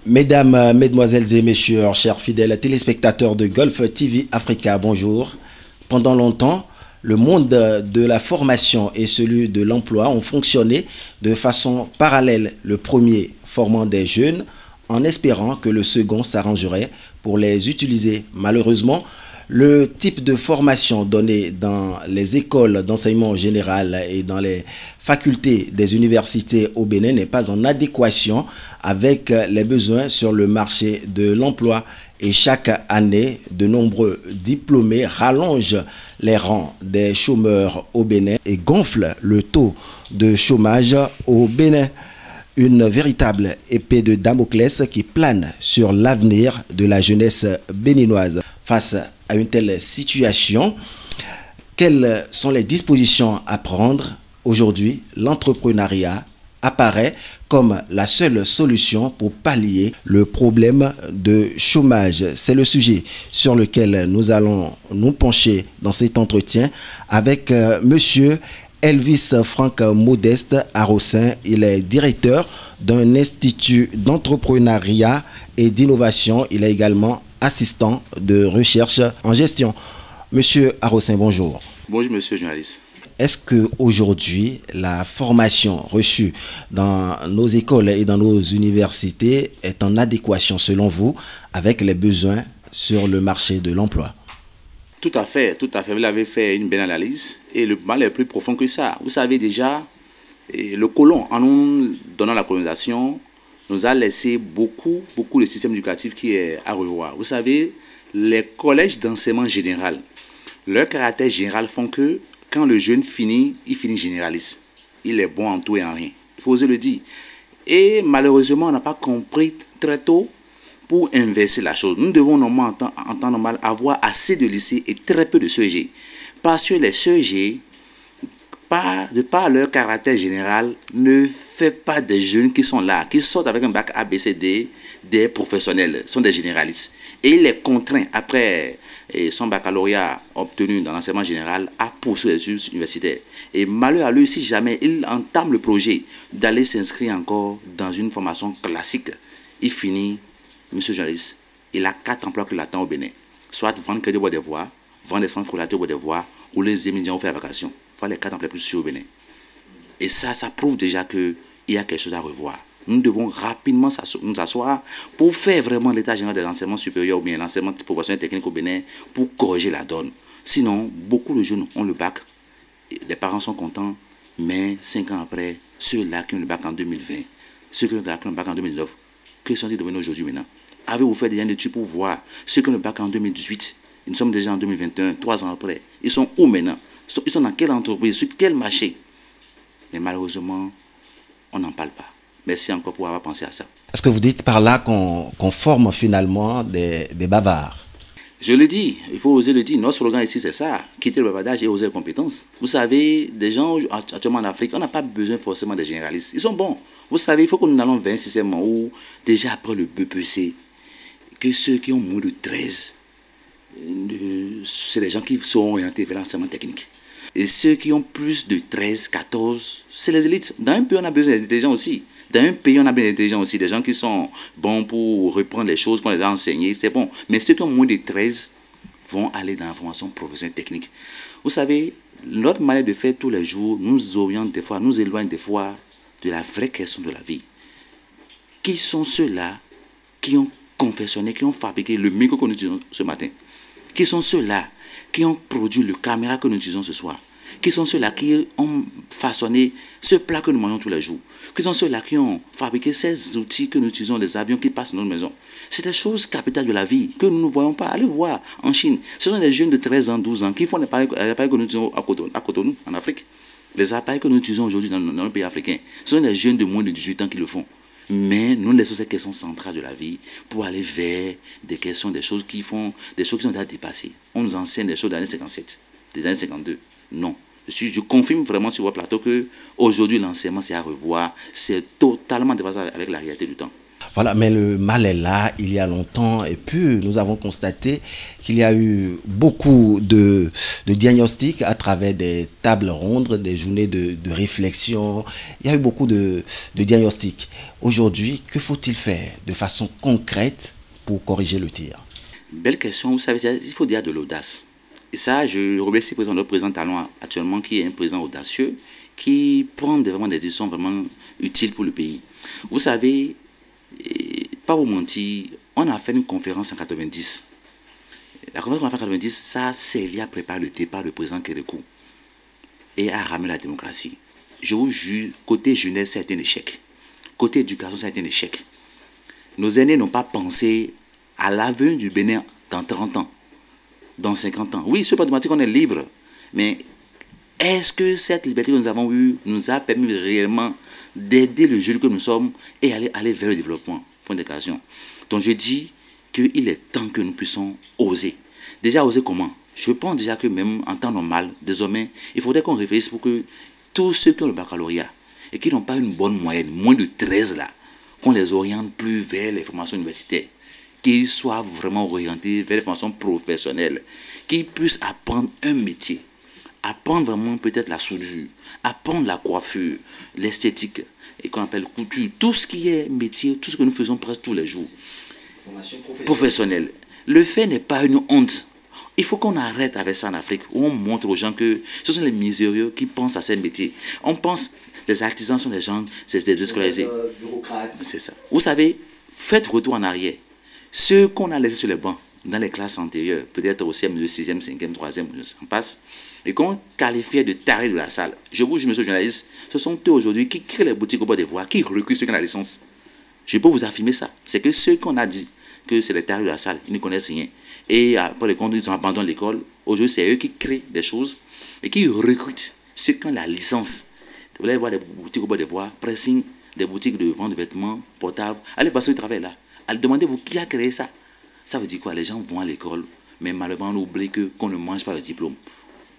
Mesdames, Mesdemoiselles et Messieurs, chers fidèles téléspectateurs de Golf TV Africa, bonjour. Pendant longtemps, le monde de la formation et celui de l'emploi ont fonctionné de façon parallèle. Le premier formant des jeunes en espérant que le second s'arrangerait pour les utiliser. Malheureusement, le type de formation donnée dans les écoles d'enseignement général et dans les facultés des universités au Bénin n'est pas en adéquation avec les besoins sur le marché de l'emploi. Et chaque année, de nombreux diplômés rallongent les rangs des chômeurs au Bénin et gonflent le taux de chômage au Bénin. Une véritable épée de Damoclès qui plane sur l'avenir de la jeunesse béninoise. Face à une telle situation, quelles sont les dispositions à prendre? Aujourd'hui, l'entrepreneuriat apparaît comme la seule solution pour pallier le problème de chômage. C'est le sujet sur lequel nous allons nous pencher dans cet entretien avec monsieur Elvis Franck Modeste Arossin. Il est directeur d'un institut d'entrepreneuriat et d'innovation. Il est également assistant de recherche en gestion. Monsieur Arossin, bonjour. Bonjour, monsieur le journaliste. Est-ce qu'aujourd'hui, la formation reçue dans nos écoles et dans nos universités est en adéquation, selon vous, avec les besoins sur le marché de l'emploi? Tout à fait. Vous avez fait une belle analyse. Et le mal est plus profond que ça. Vous savez déjà, le colon, en nous donnant la colonisation, nous a laissé beaucoup de systèmes éducatifs qui est à revoir. Vous savez, les collèges d'enseignement général, leur caractère général font que quand le jeune finit, il finit généraliste. Il est bon en tout et en rien. Il faut oser le dire. Et malheureusement, on n'a pas compris très tôt pour inverser la chose. Nous devons normalement, en temps normal, avoir assez de lycées et très peu de CEG. Parce que les CEG, de par leur caractère général, ne fait pas des jeunes qui sont là, qui sortent avec un bac ABCD, des professionnels, sont des généralistes. Et il les contraint, après son baccalauréat obtenu dans l'enseignement général, à poursuivre les études universitaires. Et malheur à lui, si jamais il entame le projet d'aller s'inscrire encore dans une formation classique, il finit, monsieur le journaliste, il a 4 emplois qui l'attendent au Bénin. Soit vendre crédit au devoir, vendre des centres relatifs au devoir, ou les étudiants faire vacation. Les 4 emplois plus sûrs au Bénin. Et ça prouve déjà qu'il y a quelque chose à revoir. Nous devons rapidement nous asseoir pour faire vraiment l'état général de l'enseignement supérieur ou bien l'enseignement professionnel technique au Bénin pour corriger la donne. Sinon, beaucoup de jeunes ont le bac, les parents sont contents, mais 5 ans après, ceux-là qui ont le bac en 2020, ceux qui ont le bac en 2019, que sont-ils devenus aujourd'hui maintenant? Avez-vous fait des études pour voir ceux qui ont le bac en 2018? Nous sommes déjà en 2021, 3 ans après. Ils sont où maintenant? Ils sont dans quelle entreprise, sur quel marché? Mais malheureusement, on n'en parle pas. Merci encore pour avoir pensé à ça. Est-ce que vous dites par là qu'on forme finalement des bavards? Je le dis, il faut oser le dire. Notre slogan ici, c'est ça. Quitter le bavardage et oser les compétences. Vous savez, des gens actuellement en Afrique, on n'a pas besoin forcément des généralistes. Ils sont bons. Vous savez, il faut que nous allons vers un système où, déjà après le BPC, que ceux qui ont moins de 13, c'est les gens qui sont orientés vers l'enseignement technique. Et ceux qui ont plus de 13, 14, c'est les élites. Dans un pays, on a besoin d'intelligents aussi. Dans un pays, on a besoin d'intelligents aussi. Des gens qui sont bons pour reprendre les choses qu'on les a enseignées, c'est bon. Mais ceux qui ont moins de 13 vont aller dans la formation professionnelle technique. Vous savez, notre manière de faire tous les jours nous oriente des fois, nous éloigne des fois de la vraie question de la vie. Qui sont ceux-là qui ont confectionné, qui ont fabriqué le micro que nous utilisons ce matin? Qui sont ceux-là qui ont produit le caméra que nous utilisons ce soir? Qui sont ceux-là qui ont façonné ce plat que nous mangeons tous les jours? Qui sont ceux-là qui ont fabriqué ces outils que nous utilisons, les avions qui passent dans notre maison? C'est des choses capitales de la vie que nous ne voyons pas. Allez voir en Chine. Ce sont des jeunes de 13 ans, 12 ans qui font les appareils que nous utilisons à Cotonou, en Afrique. Les appareils que nous utilisons aujourd'hui dans nos pays africains, ce sont des jeunes de moins de 18 ans qui le font. Mais nous laissons ces questions centrales de la vie pour aller vers des questions, des choses qui sont déjà dépassées. On nous enseigne des choses des années 57, des années 52. Non. Je confirme vraiment sur votre plateau que aujourd'hui l'enseignement c'est à revoir, c'est totalement dépassé avec la réalité du temps. Voilà, mais le mal est là, il y a longtemps, et puis nous avons constaté qu'il y a eu beaucoup de diagnostics à travers des tables rondes, des journées de réflexion. Il y a eu beaucoup de diagnostics. Aujourd'hui, que faut-il faire de façon concrète pour corriger le tir? Belle question, vous savez, il faut dire de l'audace. Et ça, je remercie notre président Talon actuellement, qui est un président audacieux, qui prend vraiment des décisions vraiment utiles pour le pays. Vous savez, pas vous mentir, on a fait une conférence en 90. La conférence en 90, ça a servi à préparer le départ du président Kérékou et à ramener la démocratie. Je vous jure, côté jeunesse, ça a été un échec. Côté éducation, ça a été un échec. Nos aînés n'ont pas pensé à l'avenir du Bénin dans 30 ans, dans 50 ans. Oui, c'est pas automatique, on est libre. Mais est-ce que cette liberté que nous avons eue nous a permis réellement d'aider le jeune que nous sommes et aller vers le développement? Point d'occasion. Donc je dis qu'il est temps que nous puissions oser. Déjà, oser comment? Je pense déjà que même en temps normal, désormais, il faudrait qu'on réfléchisse pour que tous ceux qui ont le baccalauréat et qui n'ont pas une bonne moyenne, moins de 13 là, qu'on les oriente plus vers les formations universitaires, qu'ils soient vraiment orientés vers les formations professionnelles, qu'ils puissent apprendre un métier, apprendre vraiment peut-être la soudure, apprendre la coiffure, l'esthétique, et qu'on appelle couture, tout ce qui est métier, tout ce que nous faisons presque tous les jours. Formation professionnelle. Le fait n'est pas une honte. Il faut qu'on arrête avec ça en Afrique, où on montre aux gens que ce sont les misérieux qui pensent à ces métiers. On pense les artisans sont des gens, c'est des déscolarisés. C'est ça. Vous savez, faites retour en arrière. Ceux qu'on a laissés sur les bancs, dans les classes antérieures, peut-être au CM2, 6e, 5e, 3e, j'en passe, et qu'on qualifiait de tarés de la salle. Je vous jure, monsieur le journaliste, ce sont eux aujourd'hui qui créent les boutiques au bord des voies, qui recrutent ceux qui ont la licence. Je peux vous affirmer ça. C'est que ceux qu'on a dit que c'est les tarés de la salle, ils ne connaissent rien. Et après les comptes, ils ont abandonné l'école. Aujourd'hui, c'est eux qui créent des choses et qui recrutent ceux qui ont la licence. Vous allez voir des boutiques au bord des voies, pressing, des boutiques de vente de vêtements, portables. Allez voir ceux qui travaillent là. Allez demandez-vous qui a créé ça. Ça veut dire quoi? Les gens vont à l'école, mais malheureusement, on oublie qu'on ne mange pas le diplôme.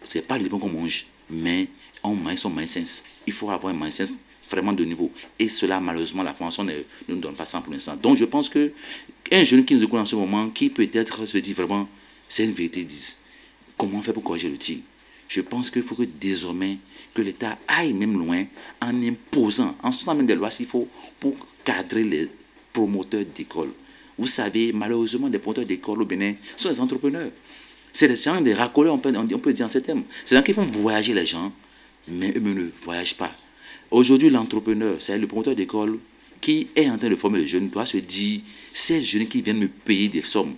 Ce n'est pas le diplôme qu'on mange, mais on mange son mindset. Il faut avoir un mindset vraiment de niveau. Et cela, malheureusement, la formation ne nous donne pas ça pour l'instant. Donc, je pense qu'un jeune qui nous écoute en ce moment, qui peut-être se dit vraiment, c'est une vérité, disent, comment faire pour corriger le tir? Je pense qu'il faut que désormais, que l'État aille même loin en imposant, en sortant même des lois s'il faut, pour cadrer les promoteurs d'école. Vous savez, malheureusement, les promoteurs d'école au Bénin sont des entrepreneurs. C'est des gens, des racoleurs, on peut dire en ces termes. C'est des gens qui font voyager les gens, mais eux-mêmes ne voyagent pas. Aujourd'hui, l'entrepreneur, c'est le promoteur d'école qui est en train de former les jeunes, doit se dire, ces jeunes qui viennent me payer des sommes,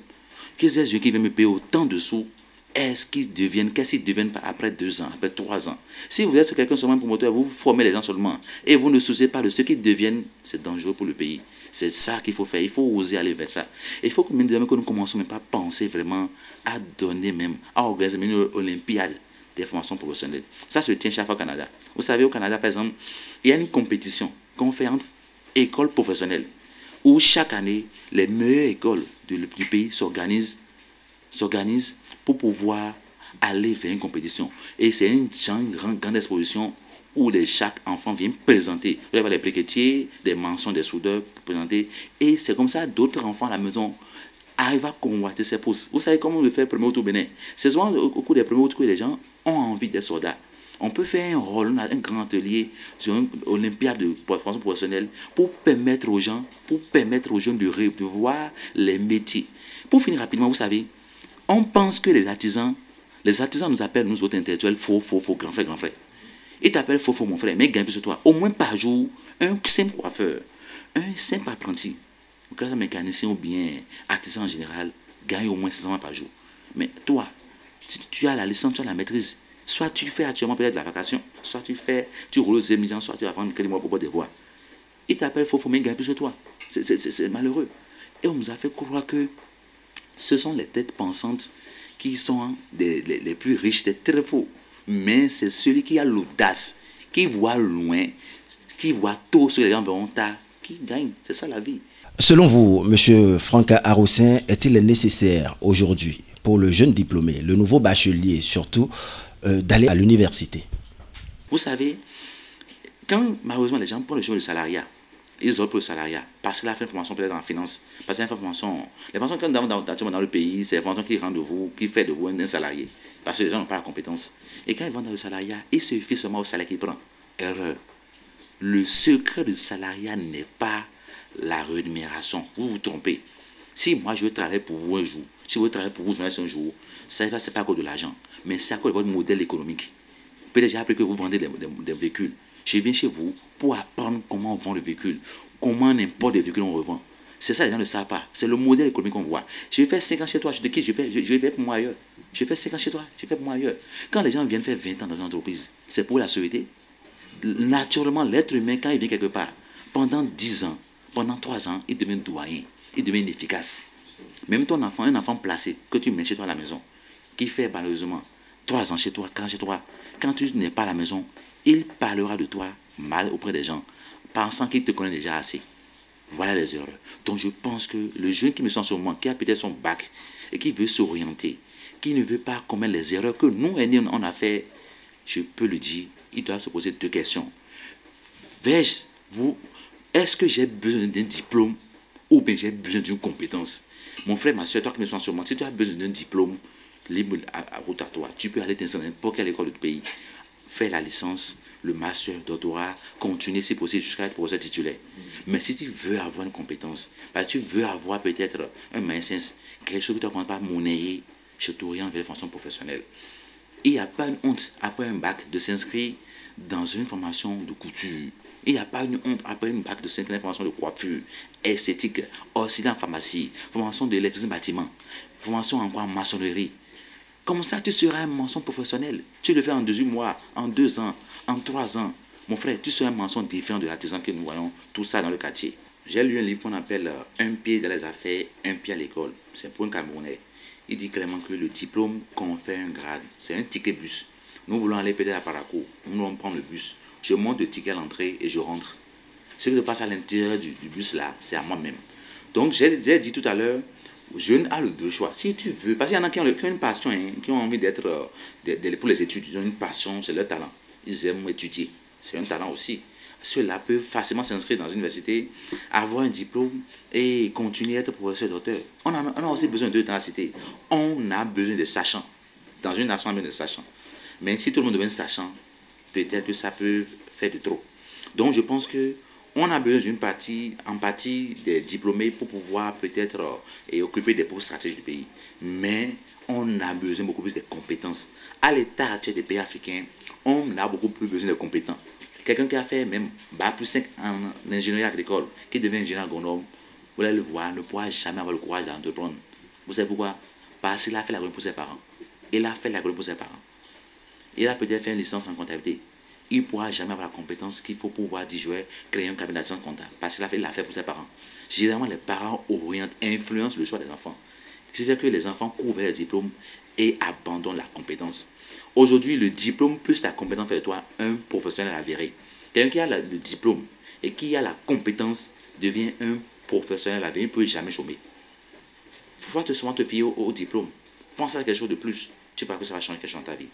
que ces jeunes qui viennent me payer autant de sous, qu'est-ce qu'ils deviennent après 2 ans, après 3 ans? Si vous êtes quelqu'un seulement promoteur, vous formez les gens seulement, et vous ne souciez pas de ce qu'ils deviennent, c'est dangereux pour le pays. C'est ça qu'il faut faire, il faut oser aller vers ça. Il faut que même que nous commençons même pas à penser vraiment à donner même, à organiser une olympiade des formations professionnelles. Ça se tient chaque fois au Canada. Vous savez, au Canada, par exemple, il y a une compétition qu'on fait entre écoles professionnelles, où chaque année, les meilleures écoles du pays s'organisent pour pouvoir aller vers une compétition. Et c'est une grande exposition où chaque enfant vient présenter. Vous avez les briquetiers, des maçons, des soudeurs pour présenter. Et c'est comme ça, d'autres enfants à la maison arrivent à convoiter ces postes. Vous savez comment on le fait premier au Bénin? C'est souvent au cours des premiers tours que les gens ont envie d'être soldats. On peut faire un rôle, un grand atelier sur une olympiade de formation professionnelle pour permettre aux gens, jeunes de voir les métiers. Pour finir rapidement, vous savez, on pense que les artisans nous appellent, nous autres intellectuels, faux, grand frère. Ils t'appellent faux, mon frère, mais gagne plus que toi. Au moins par jour, un simple coiffeur, un simple apprenti, un mécanicien ou bien artisan en général, gagne au moins 600 € par jour. Mais toi, si tu as la licence, tu as la maîtrise, soit tu fais actuellement peut-être la vacation, soit tu roules aux émigrants, soit tu vas vendre quelques mois pour boire des voies. Ils t'appellent faux, mais gagne plus que toi. C'est malheureux. Et on nous a fait croire que ce sont les têtes pensantes qui sont les plus riches, des très faux. Mais c'est celui qui a l'audace, qui voit loin, qui voit tôt ce que les gens verront tard, qui gagne. C'est ça la vie. Selon vous, M. Franck Haroussin, est-il nécessaire aujourd'hui pour le jeune diplômé, le nouveau bachelier surtout, d'aller à l'université? Vous savez, quand malheureusement les gens prennent le chemin du salariat, Ils optent pour le salariat parce qu'il a fait une formation peut-être en finance. Parce qu'il a fait une formation. Les formations qu'il y a dans le pays, c'est les formations qui rendent de vous, qui fait de vous un salarié. Parce que les gens n'ont pas la compétence. Et quand ils vont dans le salariat, ils se fient seulement au salaire qu'ils prennent. Erreur. Le secret du salariat n'est pas la rémunération. Vous vous trompez. Si moi je veux travailler pour vous un jour, si vous travaillez pour vous un jour, ce n'est pas à cause de l'argent, mais c'est à cause de votre modèle économique. Peut-être j'ai appris que vous vendez des véhicules. Je viens chez vous pour apprendre comment on vend le véhicule, comment n'importe des véhicules on revend. C'est ça, les gens ne savent pas. C'est le modèle économique qu'on voit. Je vais faire 5 ans chez toi, je te quitte, je vais faire pour moi ailleurs. Je fais 5 ans chez toi, je fais pour moi ailleurs. Quand les gens viennent faire 20 ans dans une entreprise, c'est pour la sécurité. Naturellement, l'être humain, quand il vient quelque part, pendant 10 ans, pendant 3 ans, il devient doyen, il devient inefficace. Même ton enfant, un enfant placé, que tu mets chez toi à la maison, qui fait malheureusement 3 ans chez toi, 4 ans chez toi, quand tu n'es pas à la maison, il parlera de toi mal auprès des gens, pensant qu'il te connaît déjà assez. Voilà les erreurs. Donc je pense que le jeune qui me sent en ce moment, qui a peut-être son bac et qui veut s'orienter, qui ne veut pas commettre les erreurs que nous, aînés, on a fait, je peux le dire, il doit se poser 2 questions. Est-ce que j'ai besoin d'un diplôme ou bien j'ai besoin d'une compétence? Mon frère, ma soeur, toi qui me sens en ce moment, si tu as besoin d'un diplôme, libre à route à toi, tu peux aller t'inscrire dans n'importe quelle école du pays, faire la licence, le master, le doctorat, continuer si possible jusqu'à être professeur titulaire. Mais si tu veux avoir une compétence, parce que tu veux avoir peut-être un mindset, quelque chose que tu ne comprends pas monnayer, je t'oriente vers les fonctions professionnelles. Il n'y a pas une honte après un bac de s'inscrire dans une formation de couture. Il n'y a pas une honte après un bac de s'inscrire dans une formation de coiffure, esthétique, auxiliaire en pharmacie, formation d'électricité bâtiment, formation en maçonnerie. Comme ça, tu seras un maçon professionnel. Tu le fais en 18 mois, en 2 ans, en 3 ans. Mon frère, tu seras un maçon différent de l'artisan que nous voyons, tout ça dans le quartier. J'ai lu un livre qu'on appelle Un pied dans les affaires, un pied à l'école. C'est pour un Camerounais. Il dit clairement que le diplôme confère un grade. C'est un ticket bus. Nous voulons aller peut-être à Parakou. Nous voulons prendre le bus. Je monte le ticket à l'entrée et je rentre. Ce qui se passe à l'intérieur du bus là, c'est à moi-même. Donc, j'ai dit tout à l'heure, jeune a le deux choix. Si tu veux, parce qu'il y en a qui ont une passion, hein, qui ont envie d'être pour les études, ils ont une passion, c'est leur talent. Ils aiment étudier. C'est un talent aussi. Ceux-là peuvent facilement s'inscrire dans une université, avoir un diplôme et continuer à être professeur docteur. On a aussi besoin d'eux dans la cité. On a besoin de sachants. Dans une nation, on a besoin de sachants. Mais si tout le monde devient sachant, peut-être que ça peut faire de trop. Donc je pense que on a besoin d'une partie des diplômés pour pouvoir peut-être occuper des postes stratégiques du pays. Mais on a besoin beaucoup plus de compétences. À l'état actuel des pays africains, on a beaucoup plus besoin de compétences. Quelqu'un qui a fait même Bac plus 5 en ingénierie agricole, qui devient ingénieur agronome, vous allez le voir, ne pourra jamais avoir le courage d'entreprendre. Vous savez pourquoi? Parce qu'il a fait l'agronomie pour ses parents. Il a fait l'agronomie pour ses parents. Il a peut-être fait une licence en comptabilité. Il ne pourra jamais avoir la compétence qu'il faut pour pouvoir dire, je vais créer un cabinet d'assistance comptable. Parce qu'il l'a fait pour ses parents. Généralement, les parents orientent, influencent le choix des enfants. Ce qui fait que les enfants couvrent les diplômes et abandonnent la compétence. Aujourd'hui, le diplôme plus la compétence fait de toi un professionnel avéré. Quelqu'un qui a le diplôme et qui a la compétence devient un professionnel avéré. Il ne peut jamais chômer. Il faut souvent te fier au diplôme. Pense à quelque chose de plus. Tu vois que ça va changer quelque chose dans ta vie.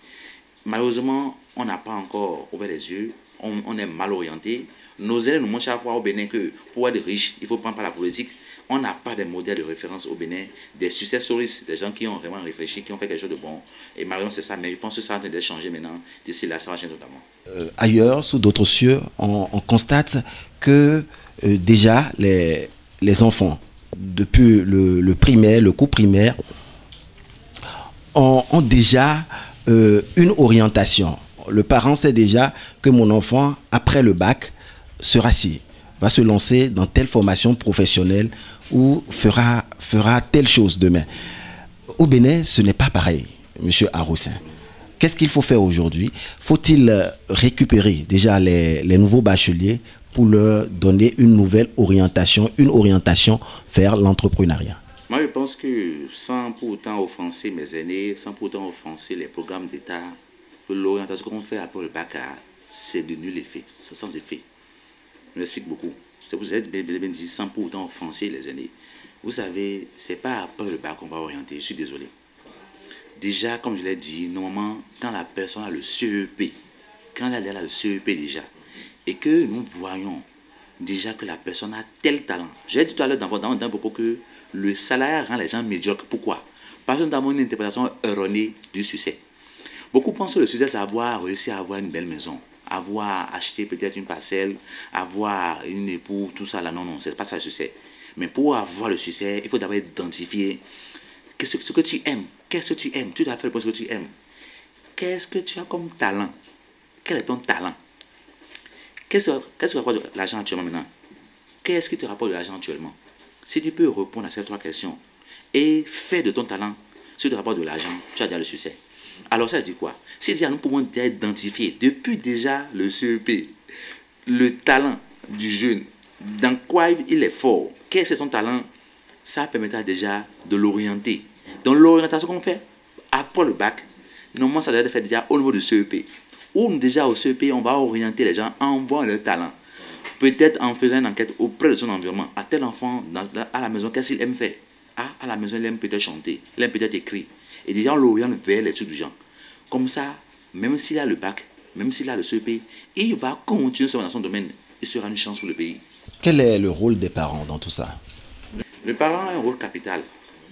Malheureusement, on n'a pas encore ouvert les yeux. On est mal orienté. Nos aînés nous montrent chaque fois au Bénin que pour être riche, il faut prendre par la politique. On n'a pas de modèle de référence au Bénin, des succès stories, des gens qui ont vraiment réfléchi, qui ont fait quelque chose de bon. Et malheureusement, c'est ça. Mais je pense que ça va changer maintenant. D'ici là, ça va changer totalement. Ailleurs, sous d'autres cieux, on constate que déjà les enfants, depuis le primaire, le cours primaire, ont déjà une orientation. Le parent sait déjà que mon enfant, après le bac, va se lancer dans telle formation professionnelle ou fera telle chose demain. Au Bénin, ce n'est pas pareil, Monsieur Aroussin. Qu'est-ce qu'il faut faire aujourd'hui? Faut-il récupérer déjà les nouveaux bacheliers pour leur donner une nouvelle orientation, vers l'entrepreneuriat? Moi, je pense que sans pour autant offenser mes aînés, sans pour autant offenser les programmes d'État, l'orientation qu'on fait après le bac, c'est de nul effet, c'est sans effet. Je m'explique beaucoup. C'est pour ça que vous avez dit sans pour autant offenser les aînés. Vous savez, ce n'est pas après le bac qu'on va orienter, je suis désolé. Déjà, comme je l'ai dit, normalement, quand la personne a le CEP, quand elle a le CEP déjà, et que nous voyons déjà que la personne a tel talent. J'ai dit tout à l'heure dans un propos que le salariat rend les gens médiocres. Pourquoi? Parce que nous avons une interprétation erronée du succès. Beaucoup pensent que le succès, c'est avoir réussi à avoir une belle maison, avoir acheté peut-être une parcelle, avoir une épouse, tout ça là. Non, non, c'est pas ça le succès. Mais pour avoir le succès, il faut d'abord identifier ce que tu aimes. Qu'est-ce que tu aimes? Tu dois faire le point ce que tu aimes. Qu'est-ce que tu as comme talent? Quel est ton talent? Qu'est-ce que rapporte de l'argent actuellement maintenant? Qu'est-ce qui te rapporte de l'argent actuellement? Si tu peux répondre à ces trois questions et faire de ton talent ce qui te rapporte de l'argent, tu as déjà le succès. Alors ça dit quoi? Si déjà nous pouvons identifier depuis déjà le CEP, le talent du jeune, dans quoi il est fort, quel est son talent, ça permettra déjà de l'orienter. Donc l'orientation qu'on fait après le bac, normalement ça doit être fait déjà au niveau du CEP. Ou déjà au CEP, on va orienter les gens en voyant leur talent. Peut-être en faisant une enquête auprès de son environnement. À tel enfant, à la maison, qu'est-ce qu'il aime faire? À la maison, il aime peut-être chanter, il aime peut-être écrire. Et déjà, on l'oriente vers les trucs du genre. Comme ça, même s'il a le bac, même s'il a le CEP, il va continuer dans son domaine. Il sera une chance pour le pays. Quel est le rôle des parents dans tout ça? Le parent a un rôle capital.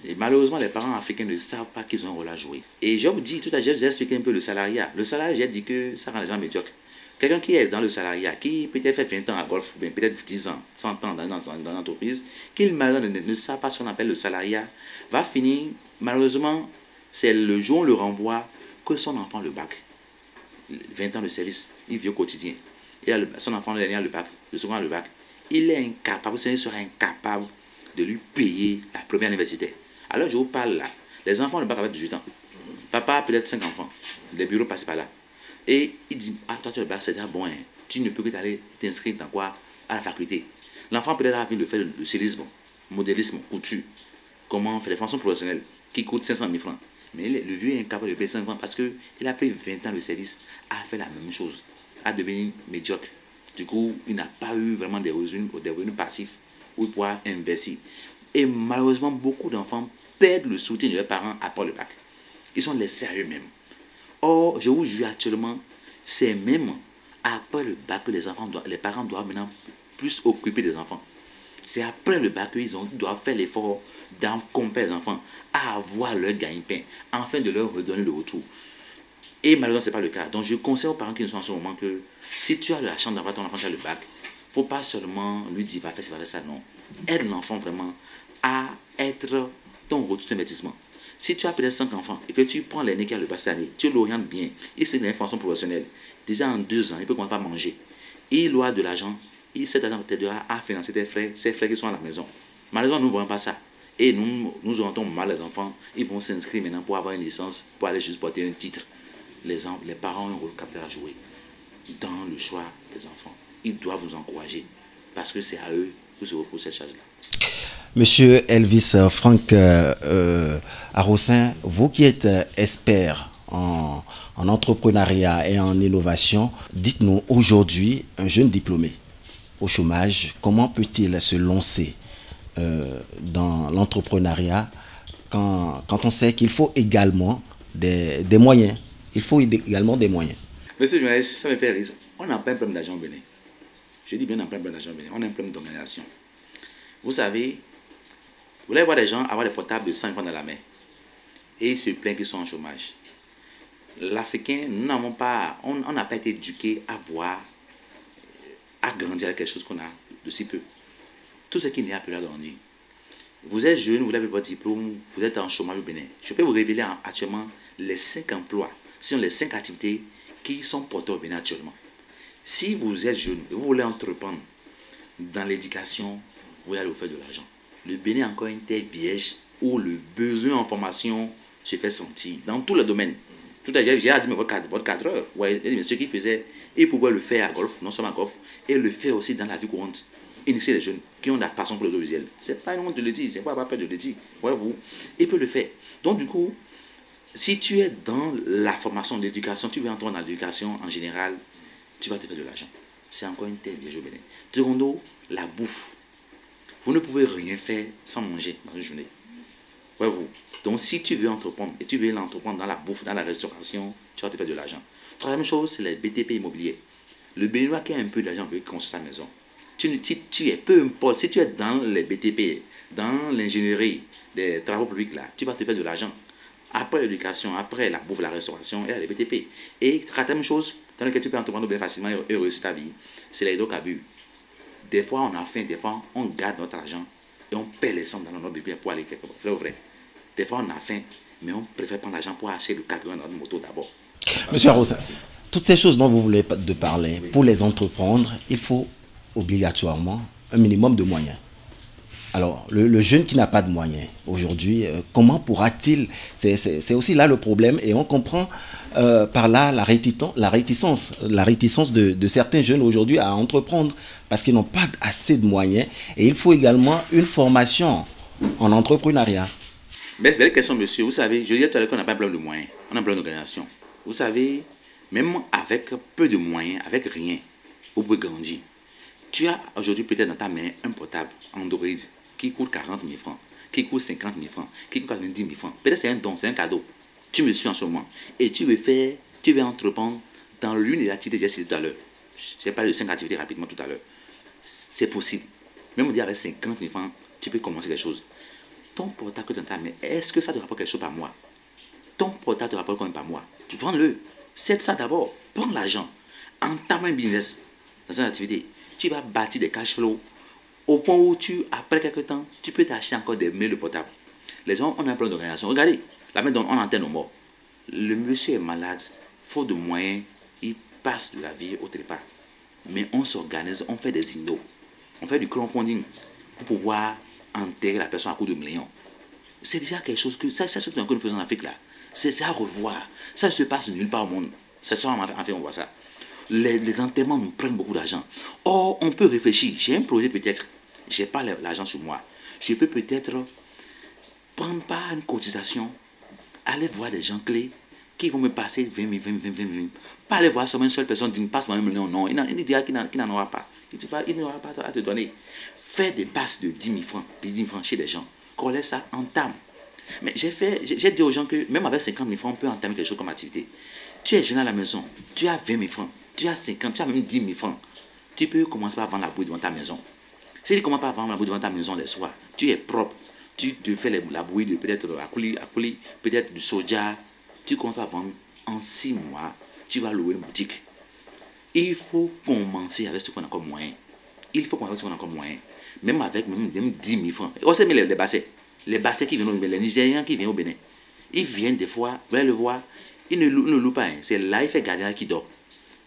Et malheureusement, les parents africains ne savent pas qu'ils ont un rôle à jouer. Et je vous dis, tout à l'heure, j'ai expliqué un peu le salariat. Le salariat, j'ai dit que ça rend les gens médiocres. Quelqu'un qui est dans le salariat, qui peut-être fait 20 ans à golf, peut-être 10 ans, 100 ans dans une entreprise, qui malheureusement ne sait pas ce qu'on appelle le salariat, va finir, malheureusement, c'est le jour où on le renvoie que son enfant le bac. 20 ans de service, il vit au quotidien. Et son enfant, le dernier a le bac, le second a le bac. Il est incapable, il sera incapable de lui payer la première université. Alors je vous parle là, les enfants le bac avec 18 ans. Papa a peut-être 5 enfants, les bureaux passent par là. Et il dit, ah toi tu as le bac, c'est déjà bon, hein. Tu ne peux que aller t'inscrire dans quoi? À la faculté. L'enfant peut-être a envie de faire le stylisme, modélisme, couture, comment faire les fonctions professionnelles qui coûtent 500 000 francs. Mais le vieux est incapable de payer 5 francs parce qu'il a pris 20 ans de service à faire la même chose, à devenir médiocre. Du coup, il n'a pas eu vraiment des revenus passifs où il pourra investir. Et malheureusement, beaucoup d'enfants perdent le soutien de leurs parents après le bac. Ils sont laissés à eux-mêmes. Or, je vous jure actuellement, c'est même après le bac que les parents doivent maintenant plus occuper des enfants. C'est après le bac qu'ils doivent faire l'effort d'accompagner les enfants à avoir leur gagne-pain, afin de leur redonner le retour. Et malheureusement, ce n'est pas le cas. Donc, je conseille aux parents qui sont en ce moment que si tu as la chance d'avoir ton enfant qui a le bac, il ne faut pas seulement lui dire va faire ça, va faire ça, non. Aide l'enfant vraiment à être ton retour d'investissement. Si tu as peut-être 5 enfants et que tu prends l'aîné qui a le bac cette année, tu l'orientes bien, il sait une formation professionnelle. Déjà en 2 ans, il peut commencer à manger. Il aura de l'argent, cet argent t'aidera à financer ses frères qui sont à la maison. Malheureusement, nous ne voyons pas ça. Et nous orientons mal les enfants. Ils vont s'inscrire maintenant pour avoir une licence, pour aller juste porter un titre. Les parents ont un rôle capital à jouer dans le choix des enfants. Ils doivent vous encourager parce que c'est à eux que se repose cette charge-là. Monsieur Elvis Franck Arrossin, vous qui êtes expert en entrepreneuriat et en innovation, dites-nous aujourd'hui, un jeune diplômé au chômage, comment peut-il se lancer dans l'entrepreneuriat quand on sait qu'il faut également des moyens? Il faut également des moyens. Monsieur le journaliste, ça me fait rire. On n'a pas un problème d'argent bénin. Je dis bien on n'a pas un problème d'argent bénin. On a un problème d'organisation. Vous savez, vous allez voir des gens avoir des portables de 5 francs dans la main. Et ils se plaignent qu'ils sont en chômage. L'Africain, nous n'avons pas, on n'a pas été éduqués à voir, à grandir avec quelque chose qu'on a de si peu. Tout ce qui n'est appelé à grandir. Vous êtes jeune, vous avez votre diplôme, vous êtes en chômage au Bénin. Je peux vous révéler actuellement les 5 emplois, ce sont les 5 activités qui sont portées au Bénin actuellement. Si vous êtes jeune et vous voulez entreprendre dans l'éducation, vous allez vous faire de l'argent. Le Bénin est encore une terre vierge où le besoin en formation se fait sentir dans tous les domaines. Tout à l'heure, j'ai dit votre 4 heures. Ouais, ce qu'il faisait, il pouvait le faire à golf, non seulement à golf, et le faire aussi dans la vie courante. Initier les jeunes qui ont la passion pour l'audiovisuel. Ce n'est pas une honte de le dire, c'est pas avoir peur de le dire. Voyez-vous, il peut le faire. Donc, du coup, si tu es dans la formation de l'éducation, tu veux entrer dans l'éducation en général, tu vas te faire de l'argent. C'est encore une telle vieille Bénin. Secondo, la bouffe. Vous ne pouvez rien faire sans manger dans une journée. Voyez-vous. Donc, si tu veux entreprendre et tu veux l'entreprendre dans la bouffe, dans la restauration, tu vas te faire de l'argent. Troisième chose, c'est les BTP immobiliers. Le Béninois qui a un peu d'argent veut construire sa maison. Si tu es, peu importe, si tu es dans les BTP, dans l'ingénierie des travaux publics, là, tu vas te faire de l'argent. Après l'éducation, après la bouffe, la restauration, et les BTP. Et la même chose dans laquelle tu peux entreprendre bien facilement et réussir ta vie, c'est les hydrocarbures. Des fois, on a faim, des fois, on garde notre argent et on paie les sommes dans notre budget pour aller quelque part. Vrai. Des fois, on a faim, mais on préfère prendre l'argent pour acheter le carburant dans notre moto d'abord. Monsieur Arosa, toutes ces choses dont vous voulez de parler, pour les entreprendre, il faut obligatoirement un minimum de moyens. Alors, le jeune qui n'a pas de moyens, aujourd'hui, comment pourra-t-il... C'est aussi là le problème, et on comprend par là la réticence de certains jeunes aujourd'hui à entreprendre, parce qu'ils n'ont pas assez de moyens, et il faut également une formation en entrepreneuriat. Mais c'est une belle question, monsieur. Vous savez, je disais tout à l'heure qu'on n'a pas un problème de moyens, on a un problème d'organisation. Vous savez, même avec peu de moyens, avec rien, vous pouvez grandir. Tu as aujourd'hui peut-être dans ta main un portable Android qui coûte 40 000 francs, qui coûte 50 000 francs, qui coûte 90 000 francs. Peut-être c'est un don, c'est un cadeau. Tu me suis en ce moment. Et tu veux entreprendre dans l'une des activités que j'ai citées tout à l'heure. J'ai parlé de 5 activités rapidement tout à l'heure. C'est possible. Même on dit avec 50 000 francs, tu peux commencer quelque chose. Ton portable que tu as dans ta main, est-ce que ça te rapporte quelque chose par mois? Ton portable te rapporte combien par mois? Vends-le. C'est ça d'abord. Prends l'argent. Entame un business dans une activité. Tu vas bâtir des cash flows au point où après quelques temps, tu peux t'acheter encore des mails portables. Les gens ont un plan d'organisation. Regardez, la main on entend nos morts. Le monsieur est malade, faute de moyens, il passe de la vie au trépas. Mais on s'organise, on fait des innos, on fait du crowdfunding pour pouvoir enterrer la personne à coup de millions. C'est déjà quelque chose que, ça c'est ce que nous faisons en Afrique là. C'est à revoir. Ça ne se passe nulle part au monde. C'est ça, en fait, on voit ça. Les enterrements nous prennent beaucoup d'argent. Or, on peut réfléchir. J'ai un projet peut-être. Je n'ai pas l'argent sur moi. Je peux peut-être prendre par une cotisation, aller voir des gens clés qui vont me passer 20 000, 20 000, 20 000. Pas aller voir seulement une seule personne qui me passe 1 million. Non, il dira qu'il n'en aura pas. Il n'aura pas à te donner. Faire des passes de 10 000 francs, puis 10 000 francs chez des gens. Coller ça, entame. Mais j'ai dit aux gens que même avec 50 000 francs, on peut entamer quelque chose comme activité. Tu es jeune à la maison, tu as 20 000 francs, tu as 50, tu as même 10 000 francs. Tu peux commencer par vendre la bouille devant ta maison. Si tu commences par vendre la bouille devant ta maison les soirs, tu es propre, tu te fais la bouille de peut-être akuli, peut-être du soja, tu commences à vendre en 6 mois, tu vas louer une boutique. Il faut commencer avec ce qu'on a comme moyen. Il faut commencer avec ce qu'on a comme moyen. Même avec même 10 000 francs. On sait les bassets. Les bassets qui viennent au Bénin, les Nigériens qui viennent au Bénin. Ils viennent des fois, vous allez le voir, ils ne louent pas. Hein. C'est là, il fait gardien qui dort.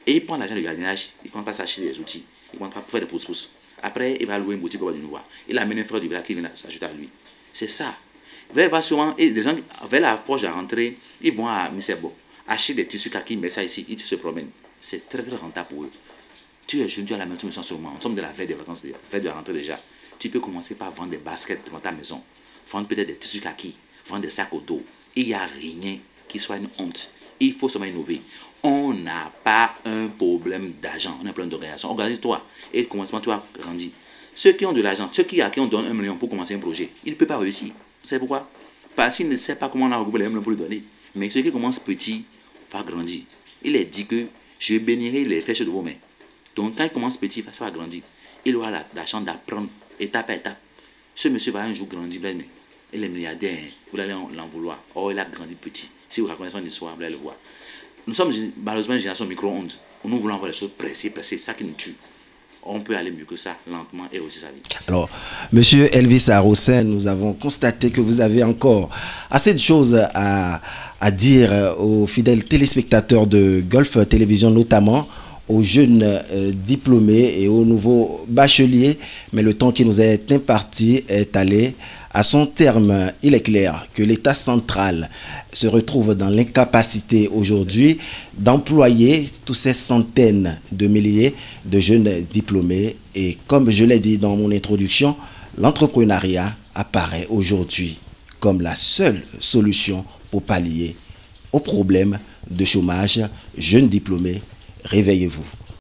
Et il prend l'argent de gardiennage, il commence à s'acheter des outils, il commence à faire des pouces-pouces. Après, il va louer une boutique pour du nouveau. Il amène un frère du village qui vient s'ajouter à lui. C'est ça. Vous allez voir souvent, et des gens, vers l'approche de la rentrée, ils vont à Misebo, acheter des tissus kaki, mettent ça ici, ils se promènent. C'est très très rentable pour eux. Tu es jeune, tu as la maison, tu me sens sûrement. Nous sommes de la veille des vacances, veille de la rentrée déjà. Tu peux commencer par vendre des baskets devant ta maison, vendre peut-être des tissus kaki, vendre des sacs au dos. Il n'y a rien qui soit une honte. Il faut seulement innover. On n'a pas un problème d'argent, on a un problème d'organisation. Organise-toi et commencement, tu vas grandir. Ceux qui ont de l'argent, ceux qui ont donné 1 million pour commencer un projet, ils ne peuvent pas réussir. Vous savez pourquoi? Parce qu'ils ne savent pas comment on a regroupé les 1 million pour le donner. Mais ceux qui commencent petit vont grandir. Il est dit que je bénirai les flèches de vos mains. Donc quand il commence petit, ça va grandir. Il aura la chance d'apprendre étape à étape. Ce monsieur va un jour grandir, il est milliardaire, vous allez l'en vouloir. Or, il a grandi petit. Si vous racontez son histoire, vous allez le voir. Nous sommes malheureusement une génération micro-ondes. Nous voulons voir les choses pressées, c'est ça qui nous tue. On peut aller mieux que ça, lentement, et réussir sa vie. Alors, monsieur Elvis Arosa, nous avons constaté que vous avez encore assez de choses à dire aux fidèles téléspectateurs de Golf Télévision, notamment aux jeunes diplômés et aux nouveaux bacheliers. Mais le temps qui nous est imparti est allé à son terme. Il est clair que l'État central se retrouve dans l'incapacité aujourd'hui d'employer tous ces centaines de milliers de jeunes diplômés. Et comme je l'ai dit dans mon introduction, l'entrepreneuriat apparaît aujourd'hui comme la seule solution pour pallier au problème de chômage. Jeunes diplômés, réveillez-vous.